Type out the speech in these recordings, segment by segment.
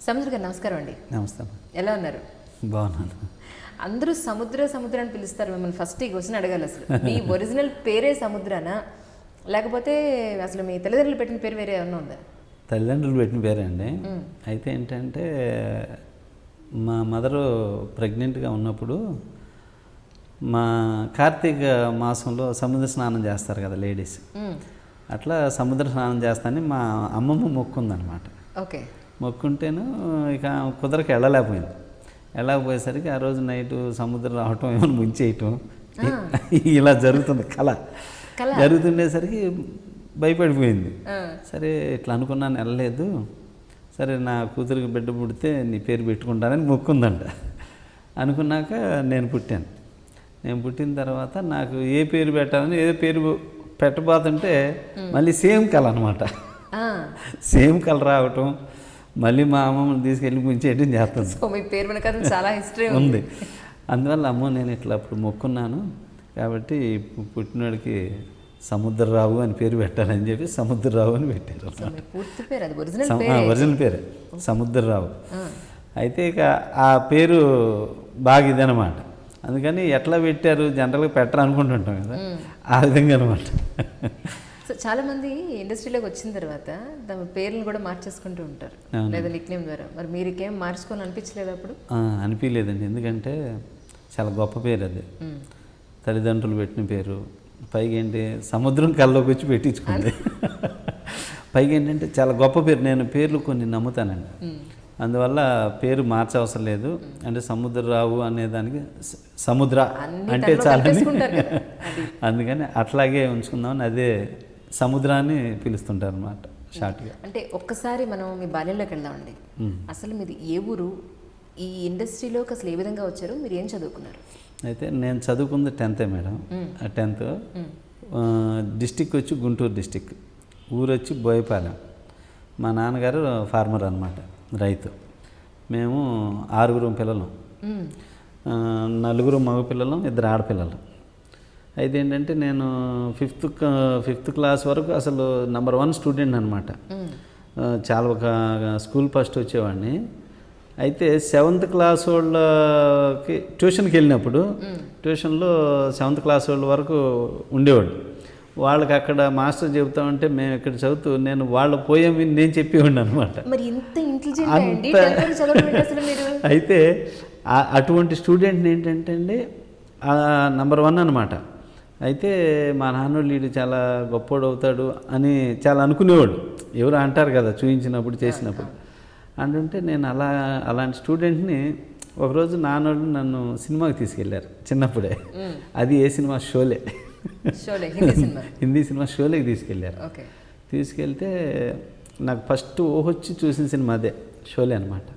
సముద్ర గారు నమస్కారం అండి. నమస్తే. ఎలా ఉన్నారు? బాగున్నాను. అందరూ సముద్ర సముద్ర అని పిలుస్తారు. మిమ్మల్ని ఫస్ట్ ఈ క్వశ్చన్ అడగాలి. అసలు మీ ఒరిజినల్ పేరే సముద్రనా, లేకపోతే అసలు మీ తల్లిదండ్రులు పెట్టిన పేరు వేరే ఏమన్నా ఉందా? తల్లిదండ్రులు పెట్టిన పేరే అండి. అయితే ఏంటంటే మా మదరు ప్రెగ్నెంట్గా ఉన్నప్పుడు మా కార్తీక మాసంలో సముద్ర స్నానం చేస్తారు కదా లేడీస్, అట్లా సముద్ర స్నానం చేస్తానని మా అమ్మమ్మ మొక్కుందనమాట. ఓకే. మొక్కుంటేను ఇక కుదరకి వెళ్ళకపోయేసరికి ఆ రోజు నైటు సముద్రం రావటం, ఏమైనా ముంచేయటం ఇలా జరుగుతుంది. కళ జరుగుతుండేసరికి భయపడిపోయింది. సరే ఇట్లా అనుకున్నాను, వెళ్ళలేదు. సరే నా కూతురికి బిడ్డ పుడితే నీ పేరు పెట్టుకుంటానని మొక్కుందంట. అనుకున్నాక నేను పుట్టిన తర్వాత నాకు ఏ పేరు పెట్టాలని ఏ పేరు పెట్టబోతుంటే మళ్ళీ సేమ్ కళ అనమాట. సేమ్ కళ రావటం, మళ్ళీ మా అమ్మమ్మని తీసుకెళ్ళి ముంచేయడం చేస్తుంది. మీ పేరు వెనక చాలా హిస్టరీ ఉంది. అందువల్ల అమ్మ నేను ఇట్లా అప్పుడు మొక్కున్నాను కాబట్టి పుట్టినోడికి సముద్రరావు అని పేరు పెట్టాలని చెప్పి సముద్రరావు అని పెట్టారు. ఒరిజినల్ పేరే సముద్రరావు. అయితే ఇక ఆ పేరు బాగా ఇదనమాట. అందుకని ఎట్లా పెట్టారు, జనరల్గా పెట్టరు అనుకుంటుంటాం కదా, ఆ విధంగా అనమాట. సో చాలామంది ఇండస్ట్రీలోకి వచ్చిన తర్వాత తమ పేర్లను కూడా మార్చేసుకుంటూ ఉంటారు, లేదా నిక్నేమ్ ద్వారా. మరి మీరుకేం మార్చుకొని అనిపించలేదు అప్పుడు? అనిపించలేదండి, ఎందుకంటే చాలా గొప్ప పేరు అది. తల్లిదండ్రులు పెట్టిన పేరు, పైగా ఏంటి సముద్రం కల్లోకి వచ్చి పెట్టించుకుంది. పైగా ఏంటంటే చాలా గొప్ప పేరు. నేను పేర్లు కొన్ని నమ్ముతానండి, అందువల్ల పేరు మార్చవసరం లేదు. అంటే సముద్రరావు అనేదానికి సముద్ర అంటే చాలా, అందుకని అట్లాగే ఉంచుకుందామని అదే సముద్రాన్ని పిలుస్తుంటారు అన్నమాట షార్ట్గా. అంటే ఒక్కసారి మనం మీ బాల్యంలోకి వెళ్దామండి. అసలు మీది ఏ ఊరు, ఈ ఇండస్ట్రీలోకి అసలు ఏ విధంగా వచ్చారు, మీరు ఏం చదువుకున్నారు? అయితే నేను చదువుకుంది 10th మేడం. 10th డిస్టిక్ వచ్చి గుంటూరు డిస్టిక్, ఊరు వచ్చి బోయపాలెం. మా నాన్నగారు ఫార్మర్ అనమాట, రైతు. మేము 6 పిల్లలం, 4 మగ పిల్లలు, 2 ఆడపిల్లలు. అయితే ఏంటంటే నేను ఫిఫ్త్ క్లాస్ వరకు అసలు నెంబర్ 1 స్టూడెంట్ అనమాట. చాలా ఒక స్కూల్ ఫస్ట్ వచ్చేవాడిని. అయితే 7th క్లాస్ వాళ్ళకి ట్యూషన్కి వెళ్ళినప్పుడు, ట్యూషన్లో 7th క్లాస్ వాళ్ళ వరకు ఉండేవాడు. వాళ్ళకి అక్కడ మాస్టర్ చెబుతా ఉంటే మేము ఇక్కడ చదువుతూ నేను వాళ్ళ పోయే నేను చెప్పేవాడిని అనమాట. అయితే అటువంటి స్టూడెంట్ని ఏంటంటే అండి నెంబర్ 1 అనమాట. అయితే మా నాన్నోళ్ళు వీడు చాలా గొప్పోడు అవుతాడు అని చాలా అనుకునేవాడు. ఎవరు అంటారు కదా చూయించినప్పుడు చేసినప్పుడు. అంటుంటే నేను అలాంటి స్టూడెంట్ని ఒకరోజు నాన్నోళ్ళు నన్ను సినిమాకి తీసుకెళ్ళారు చిన్నప్పుడే. అది ఏ సినిమా? షోలే, హిందీ సినిమా షోలేకి తీసుకెళ్ళారు. తీసుకెళ్తే నాకు ఫస్ట్ ఊహొచ్చి చూసిన సినిమా అదే షోలే అనమాట.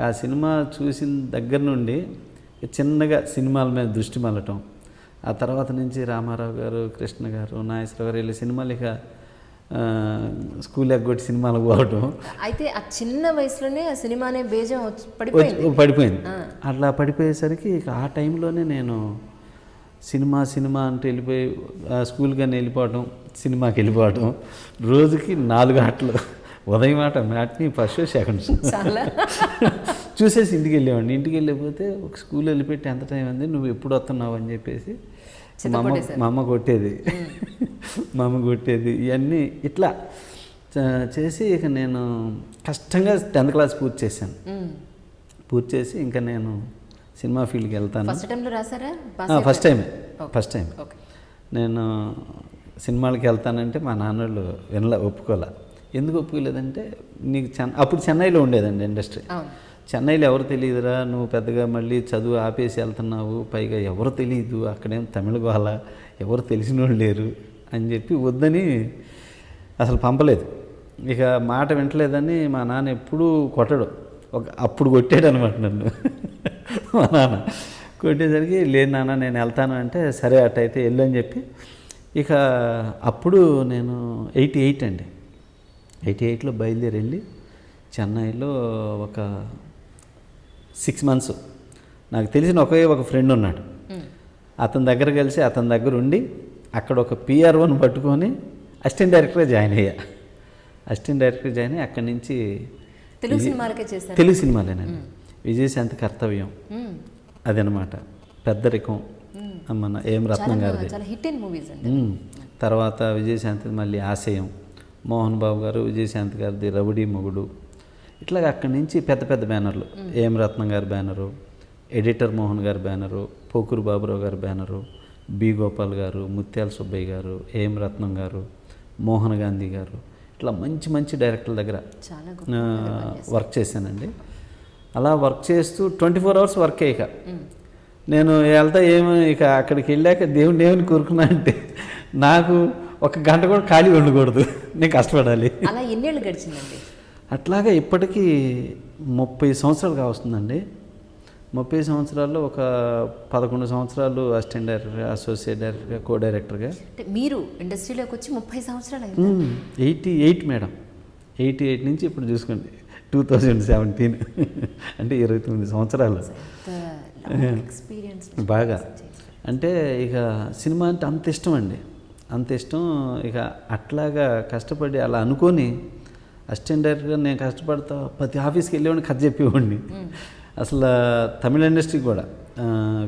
ఆ సినిమా చూసిన దగ్గర నుండి చిన్నగా సినిమాల మీద దృష్టి మళ్ళటం. ఆ తర్వాత నుంచి రామారావు గారు, కృష్ణ గారు, నాగేశ్వరరావు గారు వీళ్ళ సినిమాలు ఇక స్కూల్ ఎగ్గొట్టి సినిమాలకు పోవటం. అయితే ఆ చిన్న వయసులోనే ఆ సినిమానే బేజం పడిపోయింది. అట్లా పడిపోయేసరికి ఇక ఆ టైంలోనే నేను సినిమా అంటే వెళ్ళిపోయి స్కూల్కి అని వెళ్ళిపోవటం, సినిమాకి వెళ్ళిపోవటం. రోజుకి 4 ఆటలు, ఉదయం ఆట, matinee, first show, second show చూసేసి ఇంటికి వెళ్ళేవాడిని. ఇంటికి వెళ్ళిపోతే ఒక స్కూల్ వెళ్ళిపెట్టి ఎంత టైం ఉంది, నువ్వు ఎప్పుడు వస్తున్నావు అని చెప్పేసి మా అమ్మ కొట్టేది. ఇవన్నీ ఇట్లా చేసి ఇక నేను కష్టంగా 10th క్లాస్ పూర్తి చేశాను. పూర్తి చేసి ఇంకా నేను సినిమా ఫీల్డ్కి వెళ్తాను. ఫస్ట్ టైం నేను సినిమాలకి వెళ్తానంటే మా నాన్నోళ్ళు ఒప్పుకోలే. ఎందుకు ఒప్పుకోలేదంటే నీకు అప్పుడు చెన్నైలో ఉండేదండి ఇండస్ట్రీ. చెన్నైలో ఎవరు తెలియదురా, నువ్వు పెద్దగా మళ్ళీ చదువు ఆపేసి వెళ్తున్నావు, పైగా ఎవరు తెలియదు, అక్కడేం తమిళ గోళ, ఎవరు తెలిసిన వాళ్ళు లేరు అని చెప్పి వద్దని అసలు పంపలేదు. ఇక మాట వింటలేదని మా నాన్న ఎప్పుడూ కొట్టడు. అప్పుడు కొట్టాడు అనమాట నన్ను. మా నాన్న కొట్టేసరికి లేదు నాన్న నేను వెళ్తాను అంటే సరే అట్టయితే వెళ్ళు అని చెప్పి ఇక అప్పుడు నేను 88 అండి, 88లో బయలుదేరి వెళ్ళి చెన్నైలో ఒక 6 months నాకు తెలిసిన ఒక ఫ్రెండ్ ఉన్నాడు. అతని దగ్గర కలిసి అతని దగ్గర ఉండి అక్కడ ఒక PR1 పట్టుకొని అసిస్టెంట్ డైరెక్టర్గా జాయిన్ అయ్యా. అసిస్టెంట్ డైరెక్టర్ జాయిన్ అయ్యి అక్కడి నుంచి తెలుగు సినిమాలకే చేశారు. తెలుగు సినిమాలేనండి. విజయశాంతి కర్తవ్యం అదనమాట, పెద్దరికం మన ఏం రత్నం గారిది. చాలా హిట్ అయిన మూవీస్ అండి. తర్వాత విజయశాంతి మళ్ళీ ఆశయం, మోహన్ బాబు గారు విజయశాంతి గారిది రౌడీ మొగుడు. ఇట్లాగ అక్కడి నుంచి పెద్ద పెద్ద బ్యానర్లు, ఏం రత్నం గారి బ్యానరు, ఎడిటర్ మోహన్ గారి బ్యానరు, పోకూరు బాబురావు గారి బ్యానరు, బి గోపాల్ గారు, ముత్యాల సుబ్బయ్య గారు, ఏం రత్నం గారు, మోహన్ గాంధీ గారు, ఇట్లా మంచి మంచి డైరెక్టర్ల దగ్గర వర్క్ చేశానండి. అలా వర్క్ చేస్తూ 24 hours వర్కే. ఇక నేను వెళ్తా ఇక అక్కడికి వెళ్ళాక దేవుడిని ఏమని కోరుకున్నా అంటే నాకు 1 గంట కూడా ఖాళీ ఉండకూడదు, నేను కష్టపడాలి. అలా ఎన్నేళ్ళు గడిచిందండి? అట్లాగా ఇప్పటికీ 30 సంవత్సరాలు కావస్తుందండి. 30 సంవత్సరాల్లో ఒక 11 సంవత్సరాలు అసిస్టెంట్ డైరెక్టర్గా, అసోసియేట్ డైరెక్టర్గా, కో డైరెక్టర్గా. మీరు ఇండస్ట్రీలోకి వచ్చి 30 సంవత్సరాలు అయింది. 88 మేడం, 88 నుంచి ఇప్పుడు చూసుకోండి 2017 అంటే 29 సంవత్సరాలు ఎక్స్పీరియన్స్ బాగా. అంటే ఇక సినిమా అంటే అంత ఇష్టం అండి, అంత ఇష్టం. ఇక అట్లాగా కష్టపడి అలా అనుకొని అసిస్టెంట్ డైరెక్టర్గా నేను కష్టపడతా ప్రతి ఆఫీస్కి వెళ్ళేవాడిని, కథ చెప్పేవాడిని. అసలు తమిళ ఇండస్ట్రీకి కూడా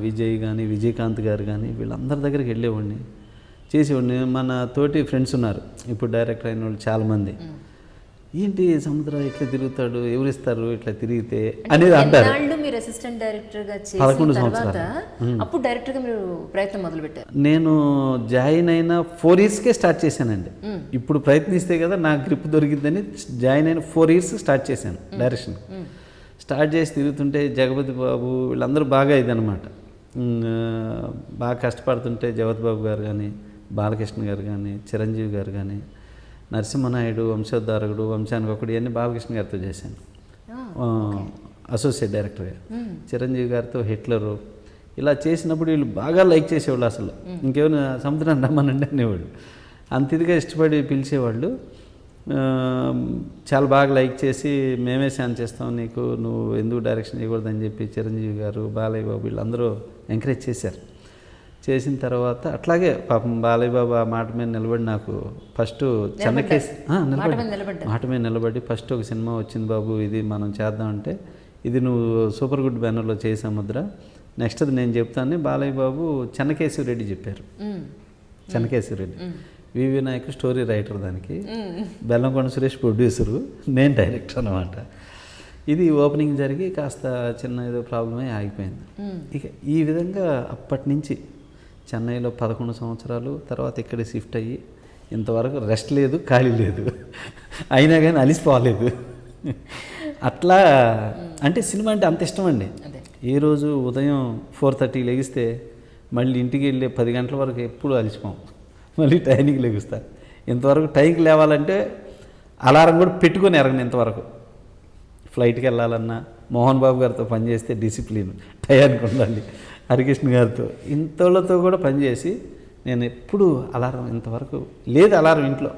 విజయ్ కానీ, విజయకాంత్ గారు కానీ, వీళ్ళందరి దగ్గరికి వెళ్ళేవాడిని, చేసేవాడిని. మన తోటి ఫ్రెండ్స్ ఉన్నారు ఇప్పుడు డైరెక్టర్ అయిన వాళ్ళు చాలామంది. ఏంటి సముద్ర ఇట్లా తిరుగుతాడు, ఎవరిస్తారు ఇట్లా తిరిగితే అనేది అంటారు. మీరు అసిస్టెంట్ డైరెక్టర్గా 11 సంవత్సరాలు. అప్పుడు డైరెక్టర్గా మీరు ప్రయత్నం మొదలుపెట్టారు. నేను జాయిన్ అయిన 4 yearsకే స్టార్ట్ చేశానండి. ఇప్పుడు ప్రయత్నిస్తే కదా నాకు గ్రిప్ దొరికిందని జాయిన్ అయిన 4 years స్టార్ట్ చేశాను డైరెక్షన్. స్టార్ట్ చేసి తిరుగుతుంటే జగపతి బాబు వీళ్ళందరూ బాగా ఇదనమాట, బాగా కష్టపడుతుంటే జగపతి బాబు గారు కానీ, బాలకృష్ణ గారు కానీ, చిరంజీవి గారు కానీ, నరసింహనాయుడు, వంశోద్ధారకుడు, వంశానికి ఒకటి అన్నీ బాలకృష్ణ గారితో చేశాను అసోసియేట్ డైరెక్టర్గా. చిరంజీవి గారితో హిట్లరు. ఇలా చేసినప్పుడు వీళ్ళు బాగా లైక్ చేసేవాళ్ళు. అసలు ఇంకేమైనా సముద్రాన్ని రమ్మనండి అనేవాళ్ళు, అంత ఇదిగా ఇష్టపడి పిలిచేవాళ్ళు. చాలా బాగా లైక్ చేసి మేమే ఛాన్స్ చేస్తాం నీకు, నువ్వు ఎందుకు డైరెక్షన్ చేయకూడదని చెప్పి చిరంజీవి గారు, బాలయ్య బాబు వీళ్ళందరూ ఎంకరేజ్ చేశారు. చేసిన తర్వాత అట్లాగే పాపం బాలయ్య బాబు ఆ మాట మీద నిలబడి నాకు ఫస్ట్ చెన్నకేసి మాట మీద నిలబడి ఫస్ట్ ఒక సినిమా వచ్చింది బాబు, ఇది మనం చేద్దామంటే ఇది నువ్వు సూపర్ గుడ్ బ్యానర్లో చేయి సముద్ర, నెక్స్ట్ అది నేను చెప్తాను. బాలయ్య బాబు చెన్నకేశవ రెడ్డి చెప్పారు. చెన్నకేశవ రెడ్డి వివి నాయక్ స్టోరీ రైటర్, దానికి బెల్లంకొండ సురేష్ ప్రొడ్యూసరు, నేను డైరెక్టర్ అనమాట. ఇది ఓపెనింగ్ జరిగి కాస్త చిన్న ఏదో ప్రాబ్లం అయి ఆగిపోయింది. ఇక ఈ విధంగా అప్పటి నుంచి చెన్నైలో 11 సంవత్సరాలు, తర్వాత ఇక్కడ షిఫ్ట్ అయ్యి ఇంతవరకు రెస్ట్ లేదు, ఖాళీ లేదు, అయినా కానీ అలిసిపోలేదు. అట్లా అంటే సినిమా అంటే అంత ఇష్టం అండి. ఏ రోజు ఉదయం 4:30 లెగిస్తే మళ్ళీ ఇంటికి వెళ్ళే 10 గంటల వరకు ఎప్పుడు అలిసిపోం, మళ్ళీ టైంకి లెగుస్తా. ఇంతవరకు టైంకి లేవాలంటే అలారం కూడా పెట్టుకొని ఎరగను. ఇంతవరకు ఫ్లైట్కి వెళ్ళాలన్నా మోహన్ బాబు గారితో పనిచేస్తే డిసిప్లిన్, టయానికి ఉండాలి. హరికృష్ణ గారితో ఇంతోళ్ళతో కూడా పనిచేసి నేను ఎప్పుడు అలారం ఇంతవరకు లేదు, అలారం ఇంట్లో.